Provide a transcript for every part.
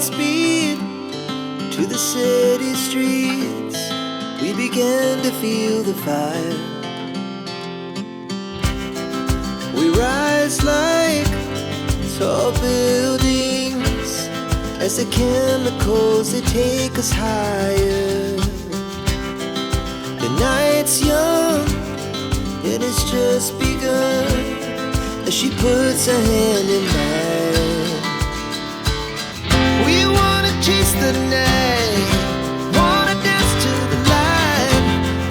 speed to the city streets. We began to feel the fire. We rise like tall buildings as the chemicals, they take us higher. The night's young and it's just begun as she puts her hand in mine. We wanna chase the night, wanna dance to the light,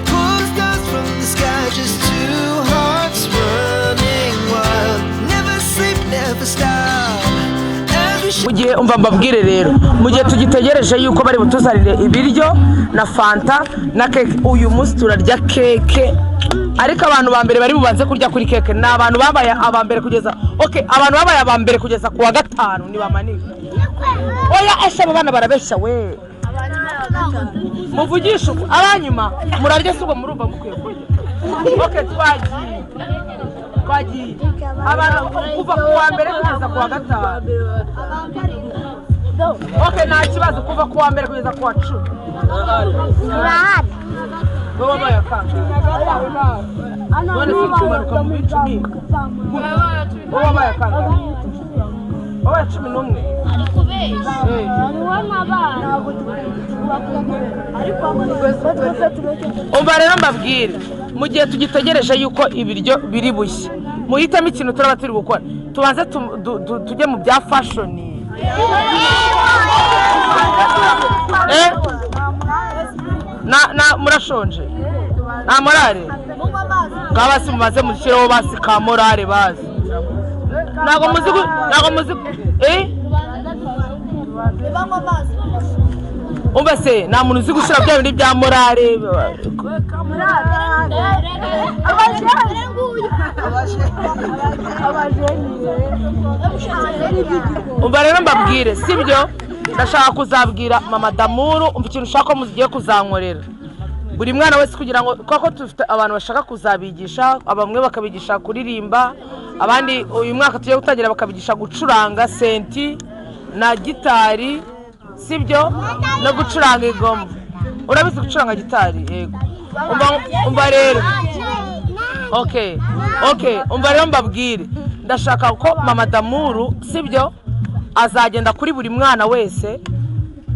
pull the stars from the sky, just two hearts running wild. Never sleep, never stop. Mugihe umva mbabwire rero, mugihe tugitegereje yuko bari butuzanire ibiryo na fanta na keke, uyu munsi turarya keke. Ariko abantu ba mbere bari bubanze kurya kuri keke ni abantu babaye abambere kugeza abantu babaye abambere kugeza kuwa gatanu ni bamanike. Oya esha abana barabesha we. Muvugisha abanyuma murarya sugo murumva mukwiye kurya. Twagiye abantu kuva kuwa mbere kugeza kuwa gatanu. Nta kibazo kuva kuwa mbere kugeza kuwa 10. Wowe bayakanga. None sinkumanuka mu bicumi. Wowe bayakanga. Wowe 11. Ariko besha. Umva rero mbabwire, mu gihe tugitegereje yuko ibiryo biri bushye, muhitamo ikintu turaba turi gukora. Tubanze tujye mu bya fashion. Na murashonje. Na morale. Ngabasi mumaze mushireho basi ka morale bazi. Nago muzi Umva se nta muntu uzi gushira bya bindi bya morale. Umva rero mbabwire sibyo, ndashaka kuzabwira mama Damuru umva ikintu ushaka muzigiye kuzankorera. Buri mwana wese kugira ngo koko tufite abantu bashaka kuzabigisha, abamwe bakabigisha kuririmba, abandi uyu mwaka tugiye gutangira bakabigisha gucuranga senti na gitari, sibyo no gucuranga ingoma. Urabizi gucuranga gitari? Yego. Umva rero. Umva rero mbabwire, ndashaka ko mama Damuru sibyo azagenda kuri buri mwana wese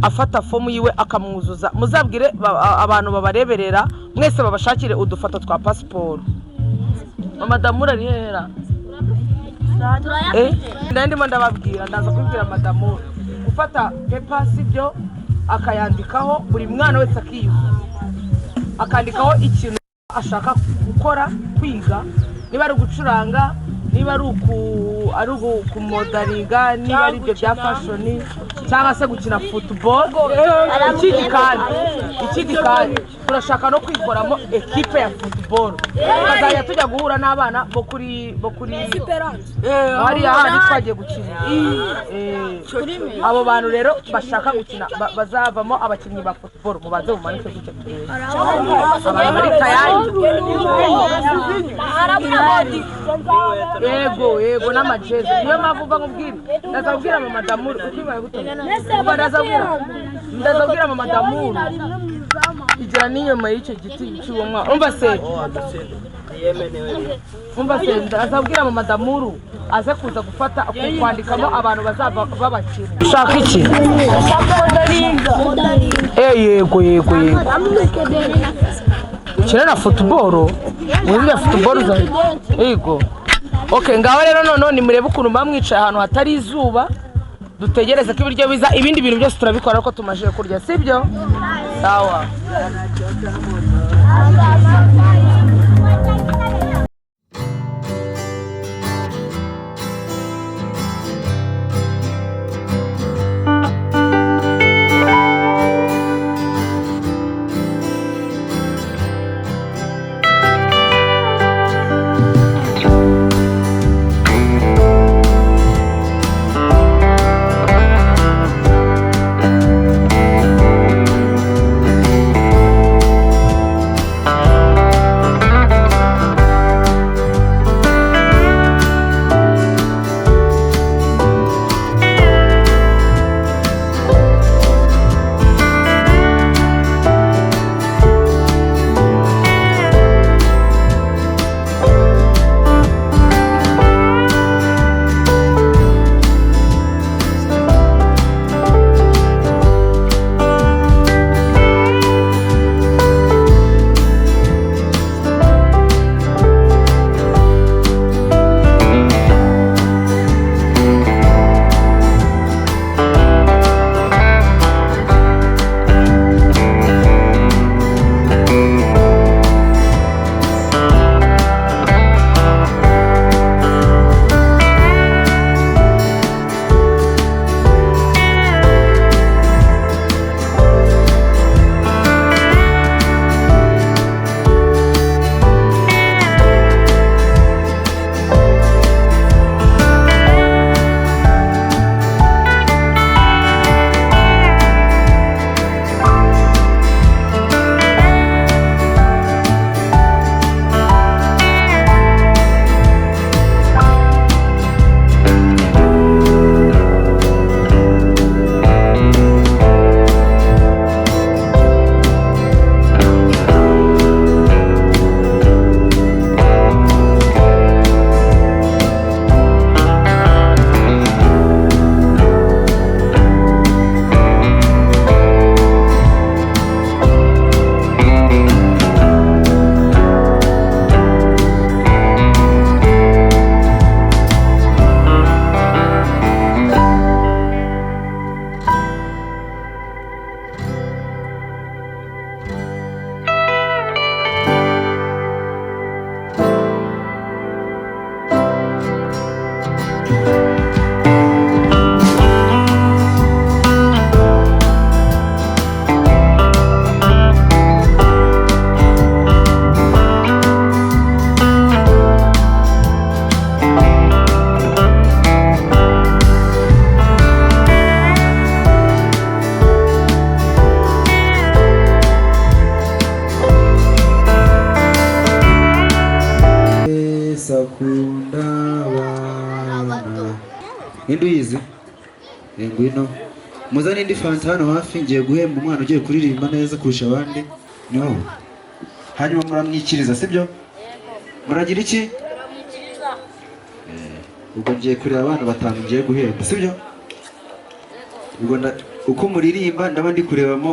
afata fomu yiwe akamwuzuza. Muzabwire abantu babareberera mwese babashakire udufoto twa passport. Mama Damuru ari hera? Ndimo ndababwira, ndaza kubwira mama Damuru ufata paper sibyo akayandikaho buri mwana wese akiyuza, akandikaho ikintu ashaka gukora kwiga, niba ari gucuranga, niba ari kumodariga, niba ari ibyo bya fashion cyangwa se gukina football. Ikindi kandi turashaka no kwikoramo equipe ya football. Bazajya tujya guhura n'abana bo kuri hari ahari twagiye gukina. Abo bantu rero bashaka gukina bazavamo abakinnyi ba football. Mubaze mu manike gutya. Abantu bari tayari. Yego n'amajezi. Niyo mpamvu mva nkubwira. Ndazabwira mama Damuru ukibaye gutora. Ndazabwira mama Damuru igira n'inyuma y'icyo giti cy'uwo mwana. Umva se ndazabwira mama Damuru aze kuza gufata kwandikamo abantu bazava babakira. Ushaka iki? Yego. Ukina na football? Wumva football za? Yego. Ngaho rero none murebe ukuntu bamwicaye ahantu hatari izuba. Dutegereze ko ibiryo biza, ibindi bintu byose turabikora ko tumaje kurya sibyo? Sawa. ninde uyizi ngwino muzane indi fanta hano hafi ngiye guhemba umwana ugiye kuririmba neza kurusha abandi ni wowe hanyuma muramwikiriza sibyo muragira iki ubwo ngiye kureba abana batanu ngiye guhemba sibyo ubwo uko muririmba ndaba ndi kurebamo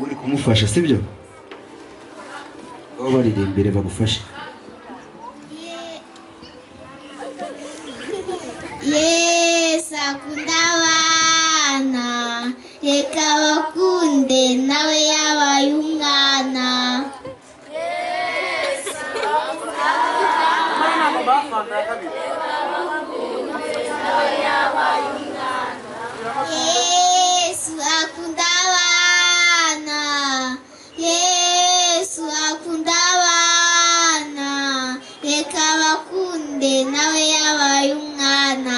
uri kumufasha sibyo aho baririmbire bagufashe Yesu akunda abana reka bakunde nawe yabaye umwana Yesu akunda abana Yesu akunda abana reka bakunde nawe yabaye umwana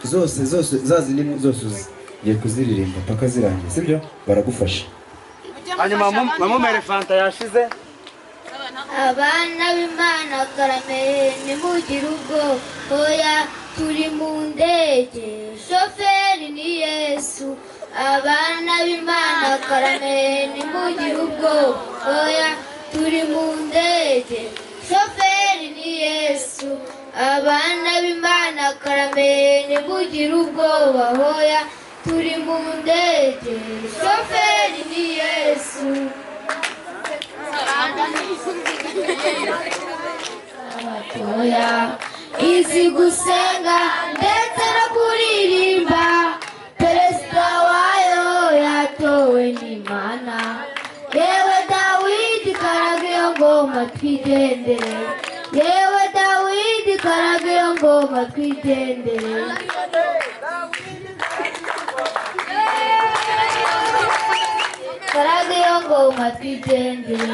zose zazindi zose ugiye kuziririmba paka zirangiye sibyo baragufasha hanyuma mamumere fanta yashize abana b'Imana karame nimugire ubwoba oya turi mu ndege shoferi ni Yesu abana b'Imana karame nimugire ubwoba oya turi mu ndege shoferi ni Yesu abana b'Imana karame nimugire ubwoba oya turi mu ndege shoferi ni Yesu abatoya izi gusenga ndetse no kuririmba perezida wayo yatowe n'Imana yewe Dawidi karaga iyo ngoma twigendere yewe Dawidi karaga iyo ngoma twigendere karaga iyo ngoma twigendere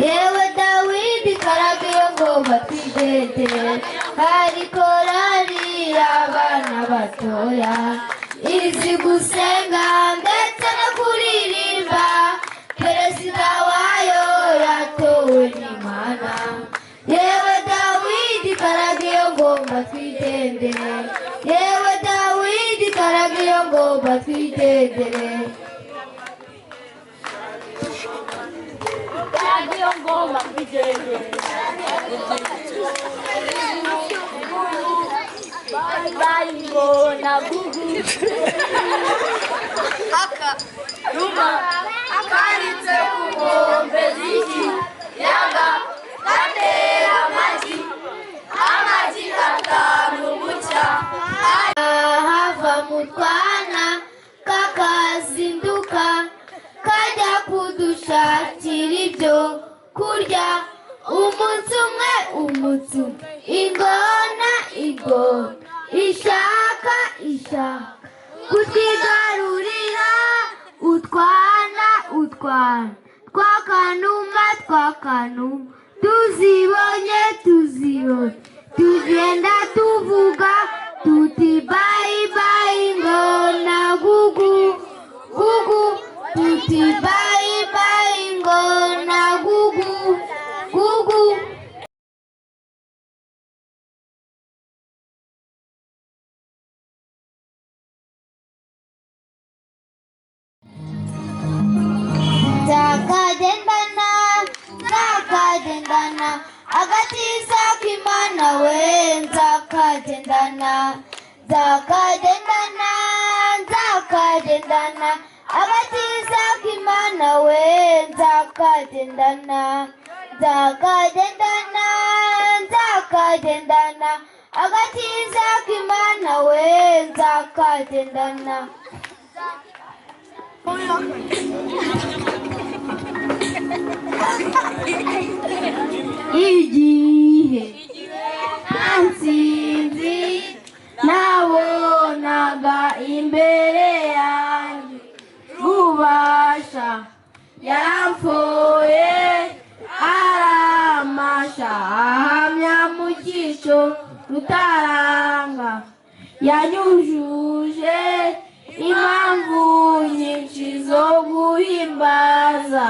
yewe Dawidi karaga iyo ngoma twigendere hari korari y'abana batoya izi gusenga ndetse no kuririmba perezida wayo yatowe n'Imana yewe Dawidi karaga iyo ngoma twigendere yewe Dawidi karaga iyo ngoma twigendere karaga iyo ngoma twigendere bye ngona gugu aka numa akaritse ku ngombe z'iki yaga gatera amagi atanu gucya hava mu twana kakazinduka kajya kudushakira ibyo kurya umunsi umwe ingona ishaka kutwigarurira utwana twakanuma tuzibonye tugenda tuvuga tuti bayi bayi ngona gugu tuti bayi bayi ngona gugu nzakagendana agatiza k'Imana we nzakagendana agatiza k'Imana we nzakagendana agatiza k'Imana we nzakagendana igihe nsinzi nabonaga imbere yanjye ubasha yaramfoye aramasha ahamya mu cyiciro rutaranga yanyujuje impamvu nyinshi zo guhimbaza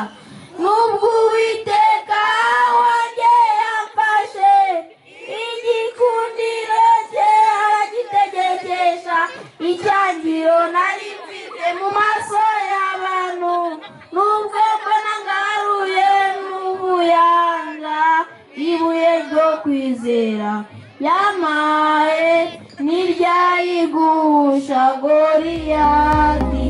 nubwo Uwiteka wanjye yamfashe igikundiro cye aragitegekesha icyangiro nari mfite mu maso y'abantu nubwo mbona ngaruye n'ubuyanja ibuye ryo kwizera yamaye n'iryayigusha Goliyati.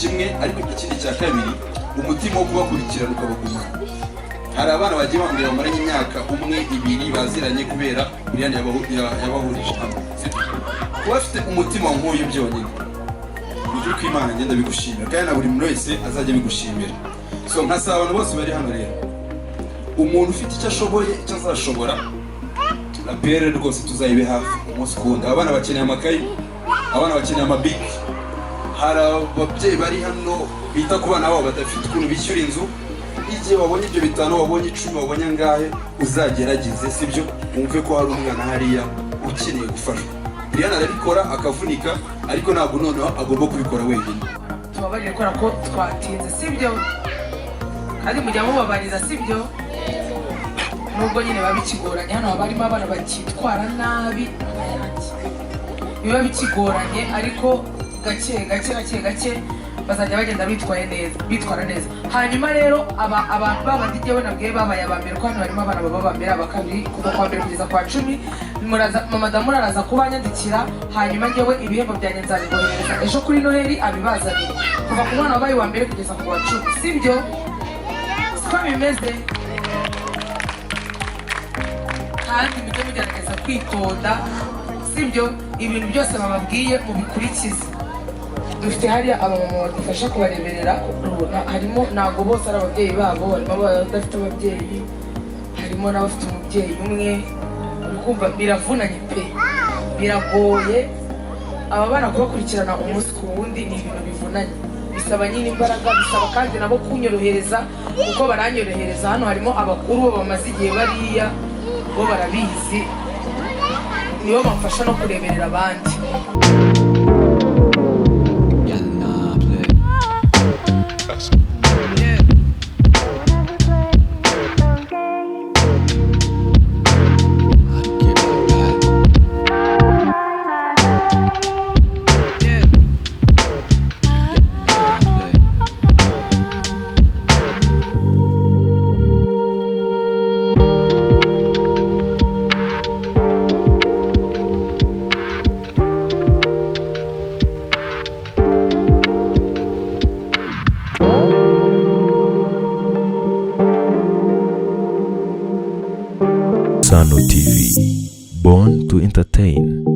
kimwe, ariko ikindi cya kabiri umutima wo kubakurikirana ukabagumana. Hari abana bagiye bambwira bamaranye imyaka 1-2 baziranye kubera BRIANNE yabahurije hamwe. Kuba afite umutima nk'uyu byonyine ujye kwimana ngenda bigushimira, kandi na buri muntu wese azajya bigushimira. So nkasaba abantu bose bari hano rero, umuntu ufite icyo ashoboye icyo azashobora, la pere rwose tuzayibe hafi umunsi kundi. Abana bakeneye amakayi, abana bakeneye amabiki. Hari ababyeyi bari hano bita ku bana babo badafite ukuntu bishyura inzu. Igihe wabonye ibyo 5, wabonye 10, wabonye angahe, uzagerageze sibyo, wumve ko hari umwana hariya ukeneye gufashwa. BRIANNE arabikora akavunika, ariko ntabwo noneho agomba kubikora wenyine. Tubabarire gukora ko twatinze sibyo, kandi mujya mubabariza sibyo, nubwo nyine babikigoranye. Hano haba harimo abana bakitwara nabi, biba bikigoranye, ariko gake bazajya bagenda bitwara neza. Hanyuma rero abantu babandi jyewe nabwiye babaye abambere, ko hano harimo abana baba abambere, abakabiri, kuva kwa mbere kugeza kwa 10. Madamu araza kubanyandikira, hanyuma jyewe ibihembo byanjye nzabiboherereza ejo kuri Noheli abibazanire, kuva ku mwana wabaye wa mbere kugeza ku wa 10, sibyo? Siko bimeze. Kandi mujye mugerageza kwitonda sibyo, ibintu byose bababwiye mubikurikize. Dufite hariya abamama badufasha kubareberera, harimo ntabwo bose ari ababyeyi babo, harimo abadafite ababyeyi, harimo n'abafite umubyeyi umwe. Ukumva biravunanye pe, biragoye. Aba bana kubakurikirana umunsi ku wundi ni ibintu bivunanye, bisaba nyine imbaraga, bisaba kandi nabo kunyorohereza, kuko baranyorohereza. Hano harimo abakuru bo bamaze igihe bariya, bo barabizi, nibo bamfasha no kureberera abandi. Sano TV, born to entertain.